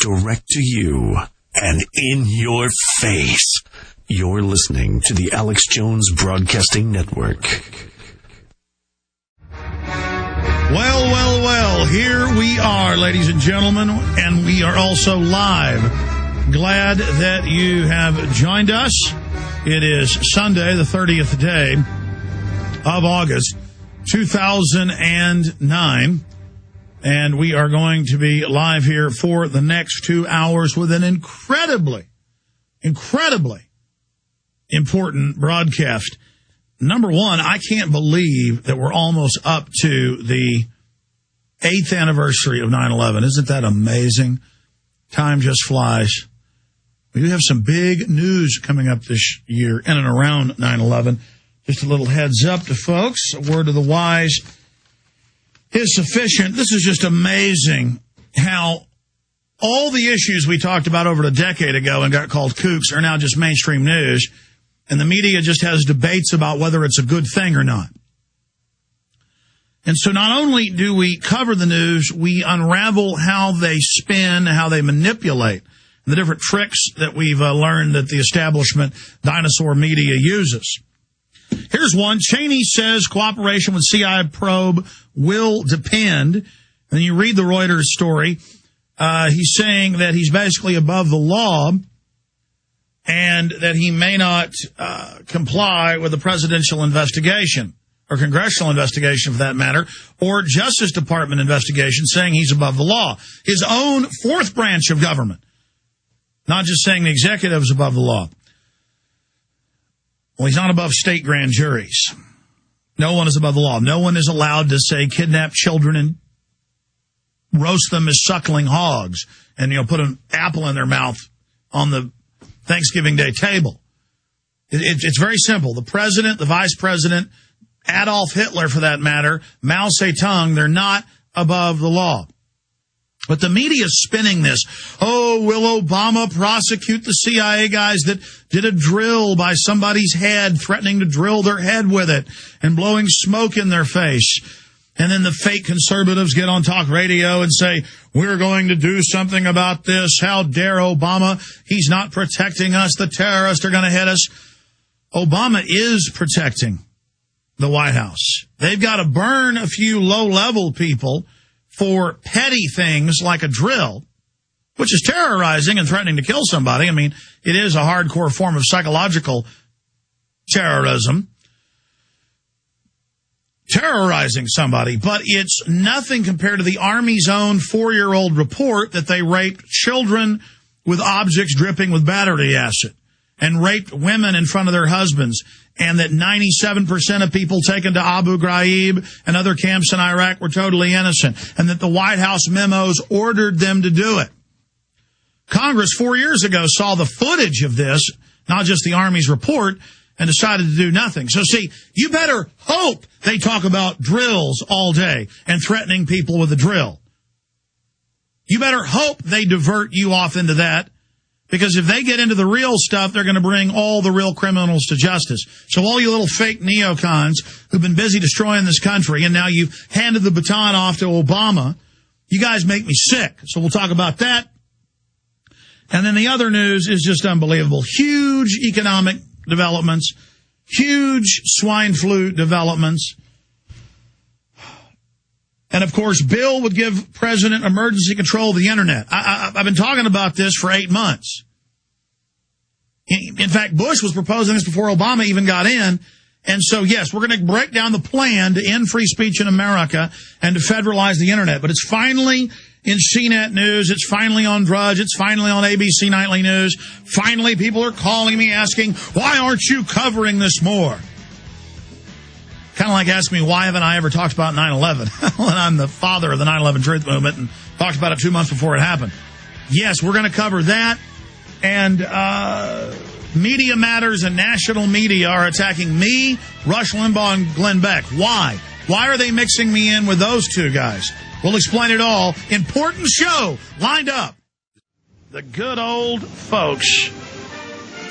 direct to you and in your face. You're listening to the Alex Jones Broadcasting Network. Well, here we are, ladies and gentlemen, and we are also live. Glad that you have joined us. It is Sunday, the 30th day of August, 2009, and we are going to be live here for the next 2 hours with an incredibly important broadcast. Number one, I can't believe that we're almost up to the 8th anniversary of 9/11. Isn't that amazing? Time just flies. We do have some big news coming up this year in and around 9/11. Just a little heads up to folks. A word of the wise is sufficient. This is just amazing how all the issues we talked about over a decade ago and got called kooks are now just mainstream news. And the media just has debates about whether it's a good thing or not. And so not only do we cover the news, we unravel how they spin, how they manipulate, the different tricks that we've learned that the establishment dinosaur media uses. Here's one. Cheney says cooperation with CIA probe will depend. And you read the Reuters story. He's saying that he's basically above the law, and that he may not comply with the presidential investigation, or congressional investigation for that matter, or Justice Department investigation, saying he's above the law. His own fourth branch of government, not just saying the executive's above the law. Well, he's not above state grand juries. No one is above the law. No one is allowed to say kidnap children and roast them as suckling hogs and, put an apple in their mouth on the Thanksgiving Day table. It's very simple. The president, the vice president, Adolf Hitler for that matter, Mao Zedong, they're not above the law. But the media is spinning this. Oh, will Obama prosecute the CIA guys that did a drill by somebody's head, threatening to drill their head with it and blowing smoke in their face? And then the fake conservatives get on talk radio and say, we're going to do something about this. How dare Obama? He's not protecting us. The terrorists are going to hit us. Obama is protecting the White House. They've got to burn a few low-level people for petty things like a drill, which is terrorizing and threatening to kill somebody. I mean, it is a hardcore form of psychological terrorism. Terrorizing somebody, but it's nothing compared to the Army's own 4-year-old report that they raped children with objects dripping with battery acid and raped women in front of their husbands, and that 97% of people taken to Abu Ghraib and other camps in Iraq were totally innocent, and that the White House memos ordered them to do it. Congress 4 years ago saw the footage of this, not just the Army's report, and decided to do nothing. So, see, you better hope they talk about drills all day and threatening people with a drill. You better hope they divert you off into that, because if they get into the real stuff, they're going to bring all the real criminals to justice. So all you little fake neocons who've been busy destroying this country, and now you've handed the baton off to Obama, you guys make me sick. So we'll talk about that. And then the other news is just unbelievable. Huge economic developments, huge swine flu developments. And, of course, Bill would give President emergency control of the Internet. I've been talking about this for 8 months. In fact, Bush was proposing this before Obama even got in. And so, yes, we're going to break down the plan to end free speech in America and to federalize the Internet. But it's finally in CNET News. It's finally on Drudge. It's finally on ABC Nightly News. Finally, people are calling me asking, why aren't you covering this more? Kind of like asking me, why haven't I ever talked about 9/11? When I'm the father of the 9/11 truth movement and talked about it 2 months before it happened. Yes, we're going to cover that. And Media Matters and national media are attacking me, Rush Limbaugh, and Glenn Beck. Why? Why are they mixing me in with those two guys? We'll explain it all. Important show lined up. The good old folks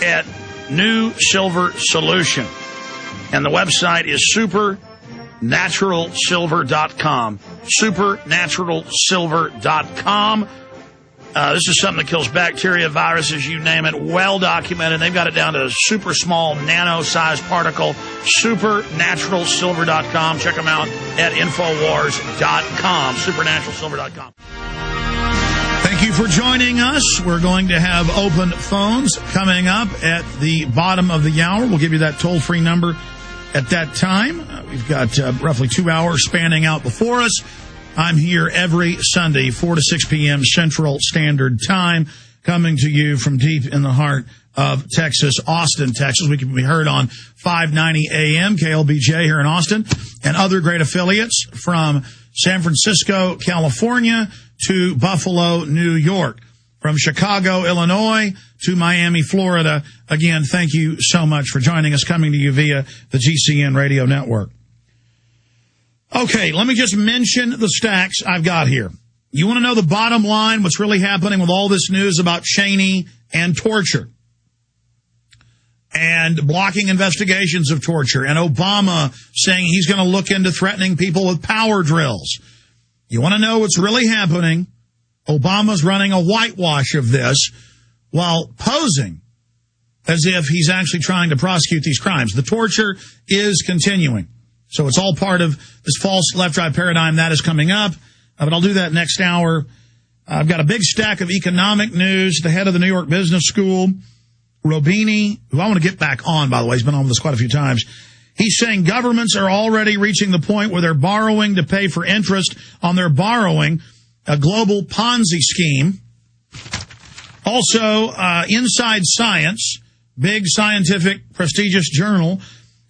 at New Silver Solution. And the website is supernaturalsilver.com. Supernaturalsilver.com. This is something that kills bacteria, viruses, you name it, well documented. They've got it down to a super small, nano-sized particle. Supernaturalsilver.com. Check them out at Infowars.com. Supernaturalsilver.com. Thank you for joining us. We're going to have open phones coming up at the bottom of the hour. We'll give you that toll-free number at that time. We've got roughly 2 hours spanning out before us. I'm here every Sunday, 4 to 6 p.m. Central Standard Time, coming to you from deep in the heart of Texas, Austin, Texas. We can be heard on 590 AM, KLBJ here in Austin, and other great affiliates from San Francisco, California, to Buffalo, New York. From Chicago, Illinois, to Miami, Florida. Again, thank you so much for joining us, coming to you via the GCN radio network. Okay, let me just mention the stacks I've got here. You want to know the bottom line, what's really happening with all this news about Cheney and torture and blocking investigations of torture and Obama saying he's going to look into threatening people with power drills. You want to know what's really happening? Obama's running a whitewash of this while posing as if he's actually trying to prosecute these crimes. The torture is continuing. So it's all part of this false left-right paradigm that is coming up. But I'll do that next hour. I've got a big stack of economic news. The head of the New York Business School, Robini, who I want to get back on, by the way. He's been on with us quite a few times. He's saying governments are already reaching the point where they're borrowing to pay for interest on their borrowing, a global Ponzi scheme. Also, Inside Science, big scientific prestigious journal,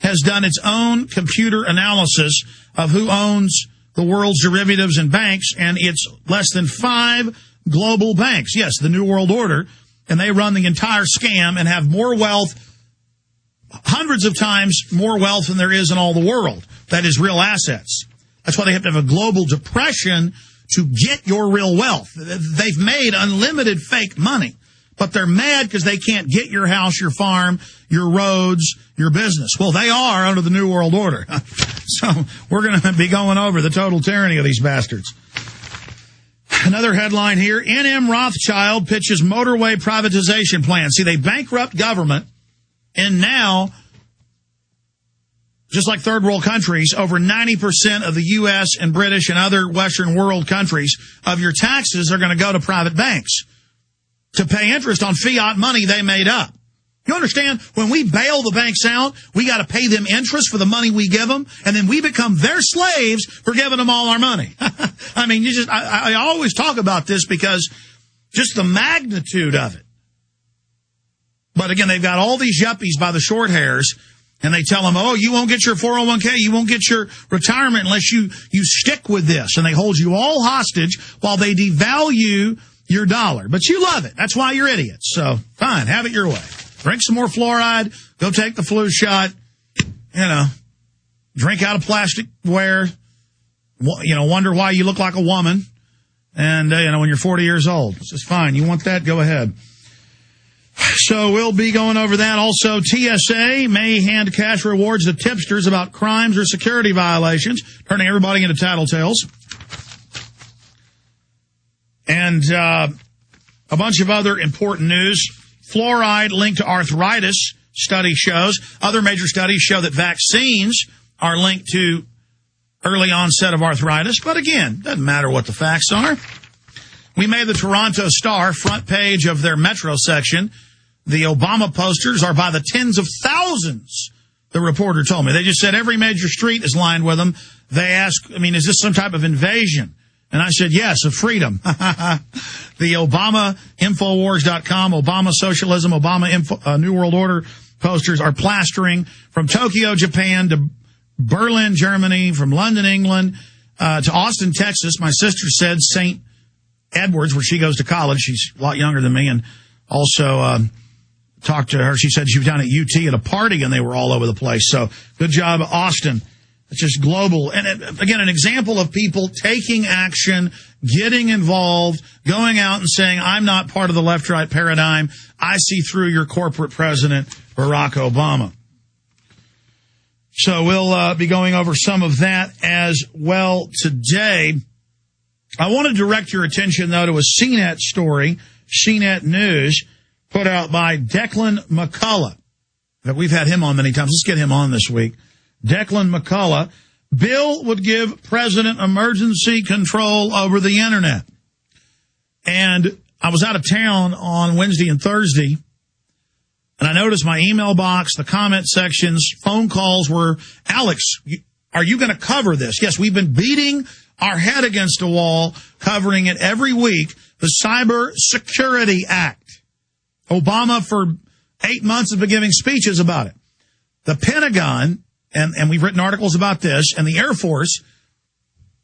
has done its own computer analysis of who owns the world's derivatives and banks, and it's less than 5 global banks. Yes, the New World Order, and they run the entire scam and have more wealth, hundreds of times more wealth than there is in all the world. That is real assets. That's why they have to have a global depression to get your real wealth. They've made unlimited fake money, but they're mad because they can't get your house, your farm, your roads, your business. Well, they are under the New World Order. So we're going to be going over the total tyranny of these bastards. Another headline here, NM Rothschild pitches motorway privatization plan. See, they bankrupt government, and now, just like third world countries, over 90% of the U.S. and British and other Western world countries of your taxes are going to go to private banks to pay interest on fiat money they made up. You understand? When we bail the banks out, we got to pay them interest for the money we give them, and then we become their slaves for giving them all our money. I mean, I always talk about this because just the magnitude of it. But again, they've got all these yuppies by the short hairs, and they tell them, oh, you won't get your 401k, you won't get your retirement unless you stick with this. And they hold you all hostage while they devalue your dollar. But you love it. That's why you're idiots. So, fine, have it your way. Drink some more fluoride, go take the flu shot, drink out of plasticware, wonder why you look like a woman, and, when you're 40 years old. It's just fine. You want that? Go ahead. So we'll be going over that. Also, TSA may hand cash rewards to tipsters about crimes or security violations, turning everybody into tattletales. And a bunch of other important news. Fluoride linked to arthritis, study shows. Other major studies show that vaccines are linked to early onset of arthritis. But again, doesn't matter what the facts are. We made the Toronto Star front page of their Metro section. The Obama posters are by the tens of thousands, the reporter told me. They just said every major street is lined with them. They asked, is this some type of invasion? And I said, yes, of freedom. The Obama, Infowars.com, Obama Socialism, Obama New World Order posters are plastering from Tokyo, Japan, to Berlin, Germany, from London, England, to Austin, Texas. My sister said St. Edwards, where she goes to college. She's a lot younger than me, and also talked to her. She said she was down at UT at a party, and they were all over the place. So good job, Austin. It's just global. And again, an example of people taking action, getting involved, going out and saying, I'm not part of the left-right paradigm. I see through your corporate president, Barack Obama. So we'll be going over some of that as well today. I want to direct your attention, though, to a CNET story, CNET News, put out by Declan McCullough. We've had him on many times. Let's get him on this week. Declan McCullough. Bill would give president emergency control over the internet. And I was out of town on Wednesday and Thursday, and I noticed my email box, the comment sections, phone calls were, Alex, are you going to cover this? Yes, we've been beating our head against a wall, covering it every week, the Cyber Security Act. Obama, for 8 months, has been giving speeches about it. The Pentagon, and we've written articles about this, and the Air Force,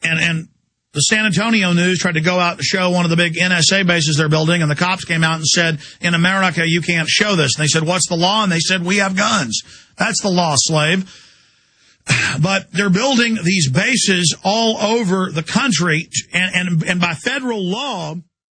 and the San Antonio News tried to go out to show one of the big NSA bases they're building, and the cops came out and said, in America, you can't show this. And they said, what's the law? And they said, we have guns. That's the law, slave. But they're building these bases all over the country, and by federal law,